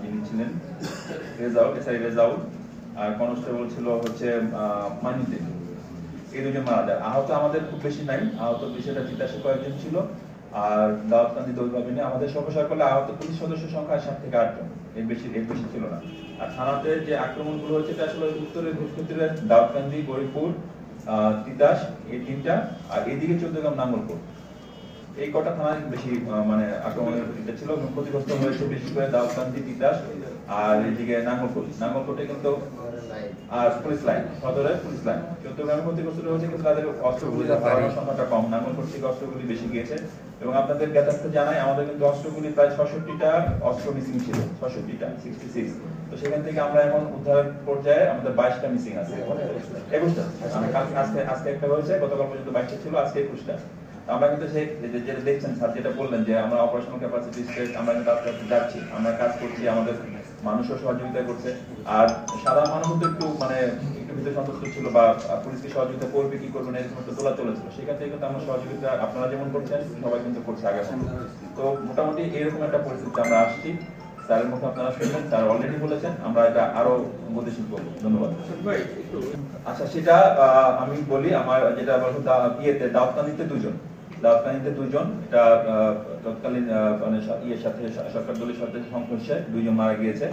যিনি ছিলেন রেজাউল, এসআই রেজাউল, আর কনস্টেবল ছিল হচ্ছে মানিউদ্দিন। এই দুজন মারা যায়। আহত আমাদের খুব বেশি নাই, আহত বিষয়টা 83 কয়েকজন ছিল। আর দাউদকান্দি দৌলভাবিনে আমাদের সর্বসকলে আহত পুলিশ সদস্য সংখ্যা 7 থেকে 8 জন, এর বেশি ছিল না। আর থানাতে যে আক্রমণগুলো হয়েছে এটা আসলে উত্তরের ঘুষখুতিরে দাউদকান্দি, গরিপুর, তিতাস, এই তিনটা, আর এদিকে 14 গ্রাম নাঙ্গলকোট, এই কটা থানায় বেশি মানে আক্রমণের এটা ছিল। ক্ষতিগ্রস্ত হয়েছে বেশি করে দাউদকান্দি, তিতাস, আর এদিকে নাঙ্গলকোটে কিন্তু আর পুলিশ লাইন, সদরের পুলিশ লাইন। চট্টগ্রামে ক্ষতিগ্রস্ত হয়েছে কিন্তু তাদের অস্ত্রগুলি হারানোর সংখ্যাটা কম, নাঙ্গলকোট থেকে অস্ত্রগুলি বেশি গিয়েছে। এবং আপনাদের জ্ঞাতার্থে জানাই আমাদের কিন্তু অস্ত্রগুলি প্রায় 66টা অস্ত্র মিসিং ছিল, 66টা, 66। তো সেখান থেকে আমরা এখন উদ্ধার পর্যায়ে আমাদের 22টা মিসিং আছে, 21টা। আজকে একটা হয়েছে, গতকাল পর্যন্ত 22টা ছিল, আজকে 21টা। আমরা কিন্তু সেই যেটা দেখছেন স্যার যেটা বললেন যে আমরা অপারেশনাল ক্যাপাসিটি স্ট্রেস, আমরা কিন্তু আস্তে আস্তে যাচ্ছি, আমরা কাজ করছি, আমাদের মানুষও সহযোগিতা করছে। আর সাধারণ মানুষ তো একটু মানে একটু ভিতরে সন্তুষ্ট ছিল বা পুলিশকে সহযোগিতা করবে কি করবে না এরকম একটা তোলা চলেছিল। সেখান থেকে কিন্তু আমরা সহযোগিতা আপনারা যেমন করছেন সবাই কিন্তু করছে আগে। তো মোটামুটি এরকম একটা পরিস্থিতিতে আমরা আসছি। স্যারের মুখে আপনারা শুনবেন, স্যার অলরেডি বলেছেন, আমরা এটা আরো গতিশীল করবো। ধন্যবাদ। আচ্ছা, সেটা আমি বলি, আমার যেটা ইয়েতে দাউদকান্দিতে দুজন, এটা তৎকালীন মানে ইয়ের সাথে সরকার দলের সাথে সংঘর্ষে 2 জন মারা গিয়েছে।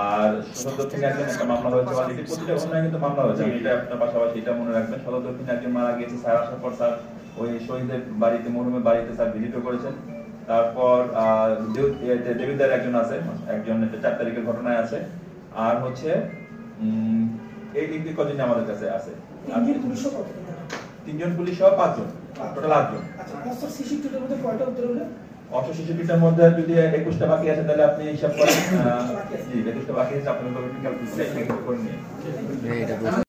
আর সদর দক্ষিণে একজন একটা মামলা হয়েছে, অলরেডি প্রতিটা ঘটনায় কিন্তু মামলা হয়েছে, এটা আপনার পাশাপাশি এটা মনে রাখবেন। সদর দক্ষিণে একজন মারা গিয়েছে, স্যার আসার পর স্যার ওই শহীদের বাড়িতে, মরহুমের বাড়িতে স্যার ভিজিটও করেছেন। তারপর দেবিদ্বার একজন আছে, একজন 4 তারিখের ঘটনায় আছে। আর হচ্ছে এই কজন আমাদের কাছে আছে, 3 জন পুলিশ সহ 5 জন, টোটাল 8 জন। অস্ত্র 66টার মধ্যে কয়টা উত্তর হলো? 66টার মধ্যে যদি 21টা বাকি আছে তাহলে আপনি হিসাব করেন। জি, 21টা বাকি আছে, আপনি ক্যালকুলেট করে নিয়ে